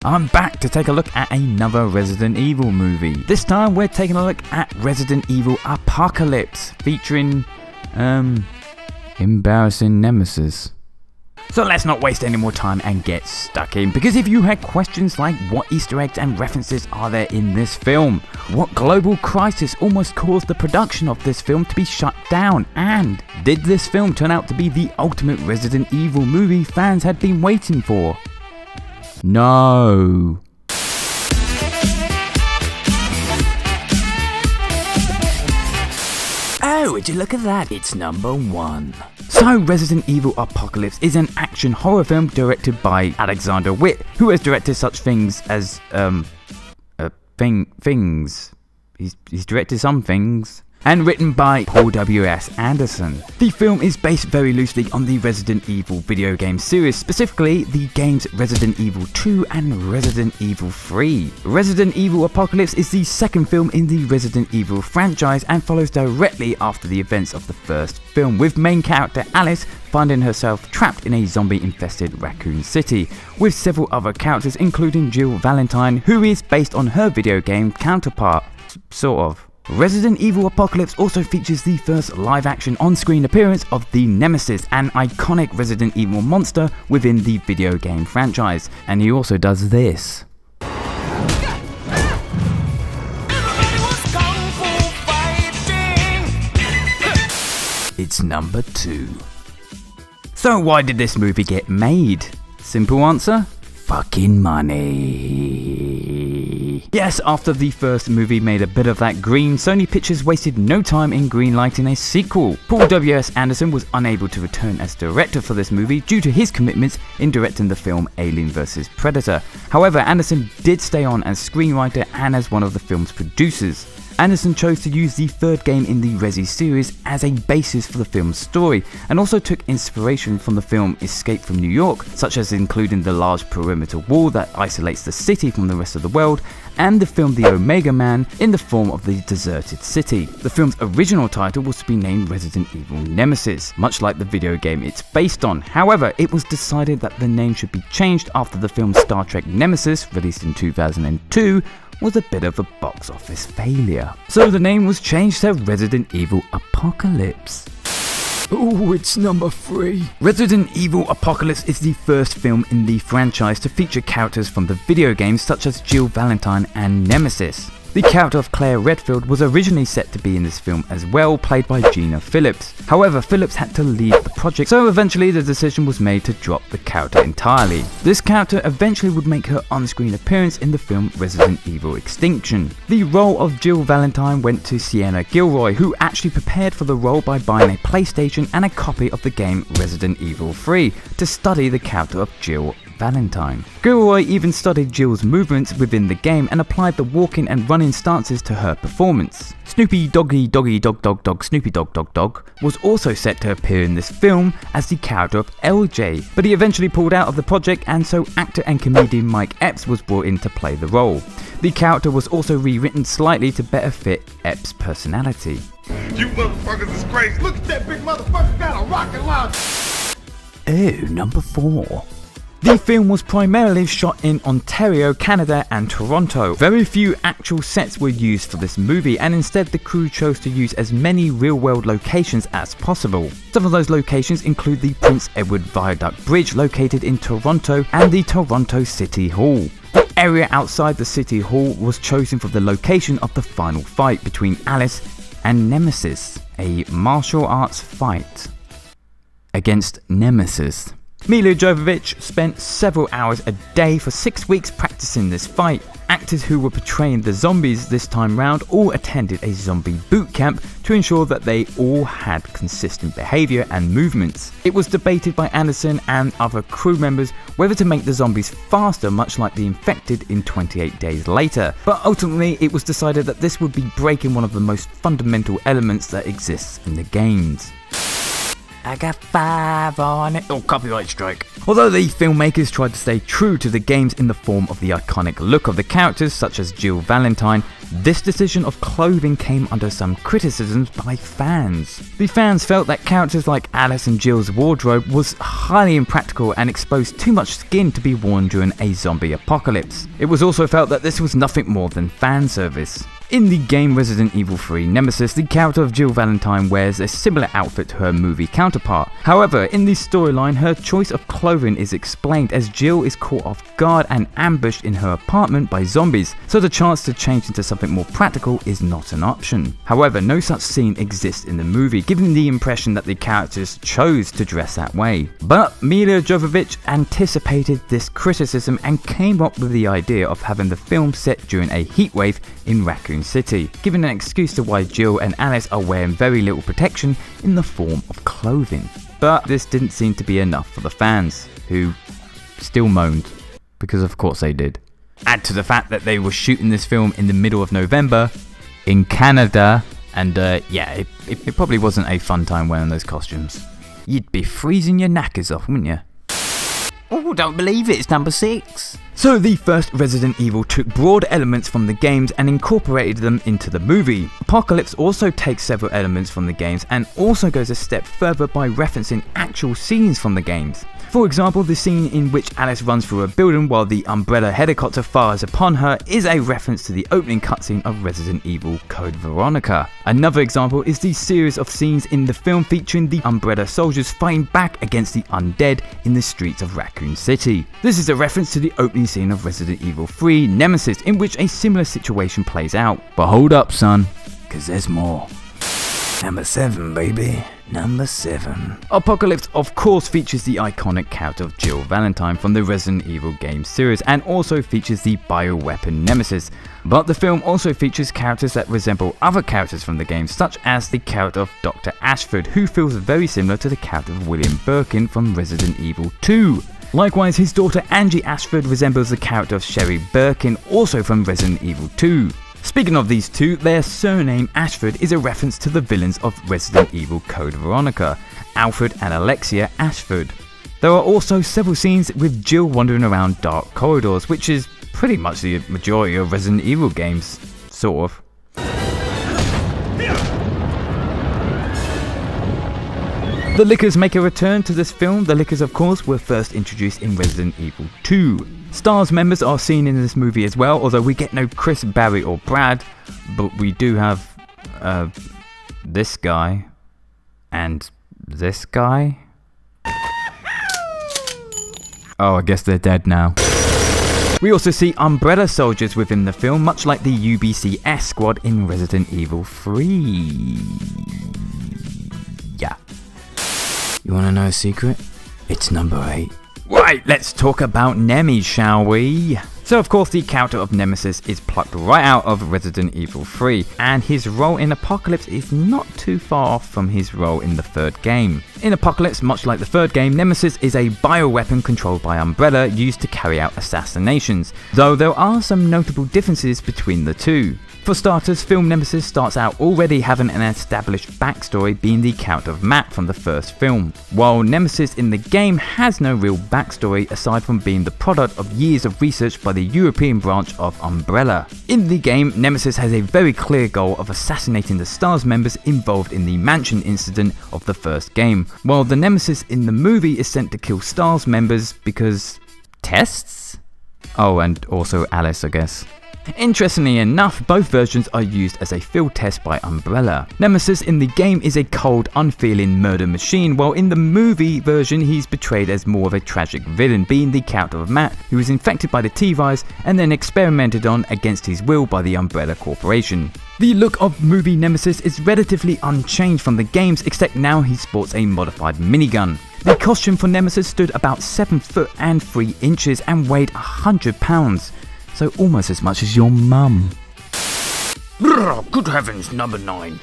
I'm back to take a look at another Resident Evil movie. This time we're taking a look at Resident Evil Apocalypse, featuring, embarrassing Nemesis. So let's not waste any more time and get stuck in, because if you had questions like what Easter eggs and references are there in this film, what global crisis almost caused the production of this film to be shut down, and did this film turn out to be the ultimate Resident Evil movie fans had been waiting for? No. Oh, would you look at that, it's number 1. So Resident Evil Apocalypse is an action horror film directed by Alexander Witt, who has directed such things as, He's directed some things. And written by Paul.W.S. Anderson. The film is based very loosely on the Resident Evil video game series, specifically the games Resident Evil 2 and Resident Evil 3. Resident Evil Apocalypse is the second film in the Resident Evil franchise and follows directly after the events of the first film, with main character Alice finding herself trapped in a zombie-infested Raccoon City, with several other characters including Jill Valentine, who is based on her video game counterpart, sort of. Resident Evil Apocalypse also features the first live-action on-screen appearance of the Nemesis, an iconic Resident Evil monster within the video game franchise, and he also does this. It's number 2. So why did this movie get made? Simple answer: fucking money. Yes, after the first movie made a bit of that green, Sony Pictures wasted no time in greenlighting a sequel. Paul.W.S. Anderson was unable to return as director for this movie due to his commitments in directing the film Alien vs Predator. However, Anderson did stay on as screenwriter and as one of the film's producers. Anderson chose to use the third game in the Resi series as a basis for the film's story, and also took inspiration from the film Escape from New York, such as including the large perimeter wall that isolates the city from the rest of the world, and the film The Omega Man in the form of the deserted city. The film's original title was to be named Resident Evil Nemesis, much like the video game it's based on. However, it was decided that the name should be changed after the film Star Trek Nemesis, released in 2002, was a bit of a box office failure. So the name was changed to Resident Evil Apocalypse. Ooh, it's number 3. Resident Evil Apocalypse is the first film in the franchise to feature characters from the video games such as Jill Valentine and Nemesis. The character of Claire Redfield was originally set to be in this film as well, played by Gina Phillips. However, Phillips had to leave the project, so eventually the decision was made to drop the character entirely. This character eventually would make her on-screen appearance in the film Resident Evil Extinction. The role of Jill Valentine went to Sienna Guillory, who actually prepared for the role by buying a PlayStation and a copy of the game Resident Evil 3 to study the character of Jill Valentine. Guillory even studied Jill's movements within the game and applied the walking and running stances to her performance. Snoopy Doggy Doggy Dog Dog Dog Snoopy Dog Dog Dog was also set to appear in this film as the character of LJ, but he eventually pulled out of the project, and so actor and comedian Mike Epps was brought in to play the role. The character was also rewritten slightly to better fit Epps' personality. You motherfuckers is crazy. Look at that big motherfucker got a rocket launcher. Oh, number 4. The film was primarily shot in Ontario, Canada and Toronto. Very few actual sets were used for this movie, and instead the crew chose to use as many real-world locations as possible. Some of those locations include the Prince Edward Viaduct Bridge located in Toronto and the Toronto City Hall. The area outside the City Hall was chosen for the location of the final fight between Alice and Nemesis, a martial arts fight against Nemesis. Milla Jovovich spent several hours a day for 6 weeks practicing this fight. Actors who were portraying the zombies this time round all attended a zombie boot camp to ensure that they all had consistent behaviour and movements. It was debated by Anderson and other crew members whether to make the zombies faster, much like the infected in 28 Days Later, but ultimately it was decided that this would be breaking one of the most fundamental elements that exists in the games. I got 5 on it. Oh, copyright strike. Although the filmmakers tried to stay true to the games in the form of the iconic look of the characters such as Jill Valentine This decision of clothing came under some criticisms by fans. The fans felt that characters like Alice and Jill's wardrobe was highly impractical and exposed too much skin to be worn during a zombie apocalypse. It was also felt that this was nothing more than fan service. In the game Resident Evil 3 Nemesis, the character of Jill Valentine wears a similar outfit to her movie counterpart. However, in the storyline, her choice of clothing is explained as Jill is caught off guard and ambushed in her apartment by zombies, so the chance to change into something more practical is not an option. However, no such scene exists in the movie, giving the impression that the characters chose to dress that way. But Milla Jovovich anticipated this criticism and came up with the idea of having the film set during a heatwave in Raccoon City, giving an excuse to why Jill and Alice are wearing very little protection in the form of clothing. But this didn't seem to be enough for the fans, who still moaned, because of course they did. Add to the fact that they were shooting this film in the middle of November in Canada, and yeah, it probably wasn't a fun time wearing those costumes. You'd be freezing your knackers off, wouldn't you? Oh, don't believe it, it's number 6. So the first Resident Evil took broad elements from the games and incorporated them into the movie. Apocalypse also takes several elements from the games and also goes a step further by referencing actual scenes from the games. For example, the scene in which Alice runs through a building while the Umbrella helicopter fires upon her is a reference to the opening cutscene of Resident Evil Code Veronica. Another example is the series of scenes in the film featuring the Umbrella soldiers fighting back against the undead in the streets of Raccoon City. This is a reference to the opening scene of Resident Evil 3 Nemesis, in which a similar situation plays out. But hold up, son, cause there's more. Number 7, baby. Number 7. Apocalypse of course features the iconic character of Jill Valentine from the Resident Evil game series and also features the bioweapon Nemesis. But the film also features characters that resemble other characters from the game, such as the character of Dr. Ashford, who feels very similar to the character of William Birkin from Resident Evil 2. Likewise, his daughter Angie Ashford resembles the character of Sherry Birkin, also from Resident Evil 2. Speaking of these two, their surname Ashford is a reference to the villains of Resident Evil Code Veronica, Alfred and Alexia Ashford. There are also several scenes with Jill wandering around dark corridors, which is pretty much the majority of Resident Evil games, sort of. The Lickers make a return to this film. The Lickers, of course, were first introduced in Resident Evil 2. STARS members are seen in this movie as well, although we get no Chris, Barry or Brad, but we do have this guy and this guy. Oh, I guess they're dead now. We also see Umbrella soldiers within the film, much like the UBCS squad in Resident Evil 3. Yeah. You wanna know a secret? It's number 8. Right, let's talk about Nemi, shall we? So of course the character of Nemesis is plucked right out of Resident Evil 3, and his role in Apocalypse is not too far off from his role in the third game. In Apocalypse, much like the third game, Nemesis is a bioweapon controlled by Umbrella used to carry out assassinations, though there are some notable differences between the two. For starters, film Nemesis starts out already having an established backstory, being the character of Matt from the first film, while Nemesis in the game has no real backstory aside from being the product of years of research by the European branch of Umbrella. In the game, Nemesis has a very clear goal of assassinating the STARS members involved in the mansion incident of the first game, while the Nemesis in the movie is sent to kill STARS members because... tests? Oh, and also Alice, I guess. Interestingly enough, both versions are used as a field test by Umbrella. Nemesis in the game is a cold, unfeeling murder machine, while in the movie version he's portrayed as more of a tragic villain, being the character of Matt, who was infected by the T-virus and then experimented on against his will by the Umbrella Corporation. The look of movie Nemesis is relatively unchanged from the games, except now he sports a modified minigun. The costume for Nemesis stood about 7 foot and 3 inches and weighed 100 pounds. So almost as much as your mum. Good heavens, number 9.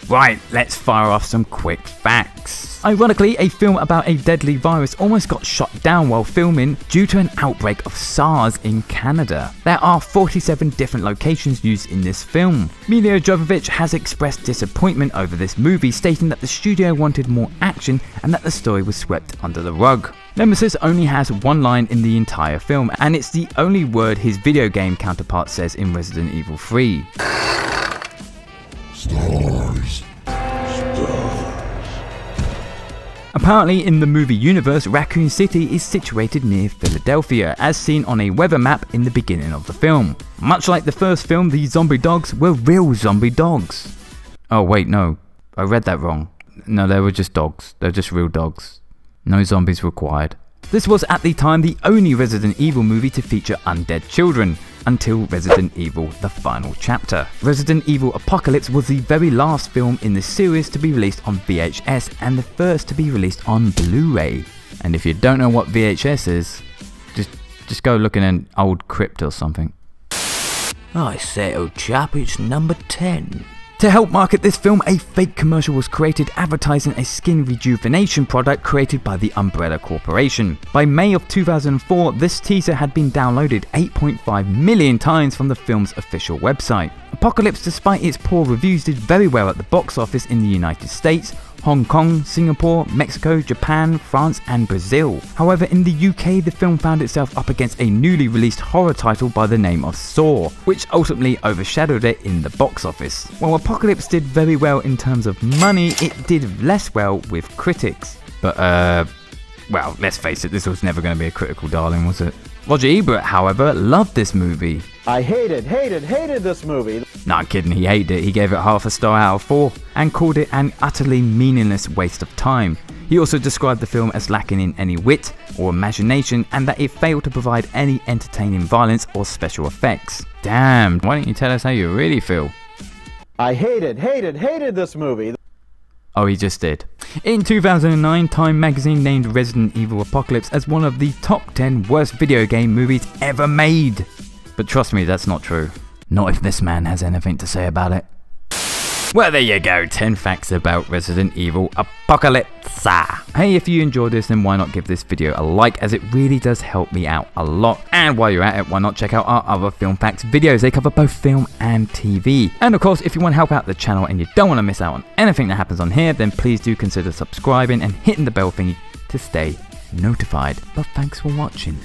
Right, let's fire off some quick facts. Ironically, a film about a deadly virus almost got shut down while filming due to an outbreak of SARS in Canada. There are 47 different locations used in this film. Milla Jovovich has expressed disappointment over this movie, stating that the studio wanted more action and that the story was swept under the rug. Nemesis only has one line in the entire film, and it's the only word his video game counterpart says in Resident Evil 3. Stars. Apparently in the movie universe, Raccoon City is situated near Philadelphia, as seen on a weather map in the beginning of the film. Much like the first film, these zombie dogs were real zombie dogs. Oh wait, no, I read that wrong. No, they were just dogs. They're just real dogs. No zombies required. This was at the time the only Resident Evil movie to feature undead children, until Resident Evil The Final Chapter. Resident Evil Apocalypse was the very last film in the series to be released on VHS and the first to be released on Blu-ray. And if you don't know what VHS is, just go look in an old crypt or something. I say, old chap, it's number 10. To help market this film, a fake commercial was created advertising a skin rejuvenation product created by the Umbrella Corporation. By May of 2004, this teaser had been downloaded 8.5 million times from the film's official website. Apocalypse, despite its poor reviews, did very well at the box office in the United States, Hong Kong, Singapore, Mexico, Japan, France and Brazil. However, in the UK, the film found itself up against a newly released horror title by the name of Saw, which ultimately overshadowed it in the box office. While Apocalypse did very well in terms of money, it did less well with critics. But well, let's face it, this was never going to be a critical darling, was it? Roger Ebert, however, loved this movie. I hated this movie. Not kidding, he hated it. He gave it half a star out of 4 and called it an utterly meaningless waste of time. He also described the film as lacking in any wit or imagination and that it failed to provide any entertaining violence or special effects. Damn, why don't you tell us how you really feel? I hated this movie. Oh, he just did. In 2009, Time magazine named Resident Evil Apocalypse as one of the top 10 worst video game movies ever made. But trust me, that's not true. Not if this man has anything to say about it. Well, there you go, 10 facts about Resident Evil Apocalypse. Hey, if you enjoyed this, then why not give this video a like, as it really does help me out a lot. And while you're at it, why not check out our other Film Facts videos? They cover both film and TV. And of course, if you want to help out the channel and you don't want to miss out on anything that happens on here, then please do consider subscribing and hitting the bell thingy to stay notified. But thanks for watching.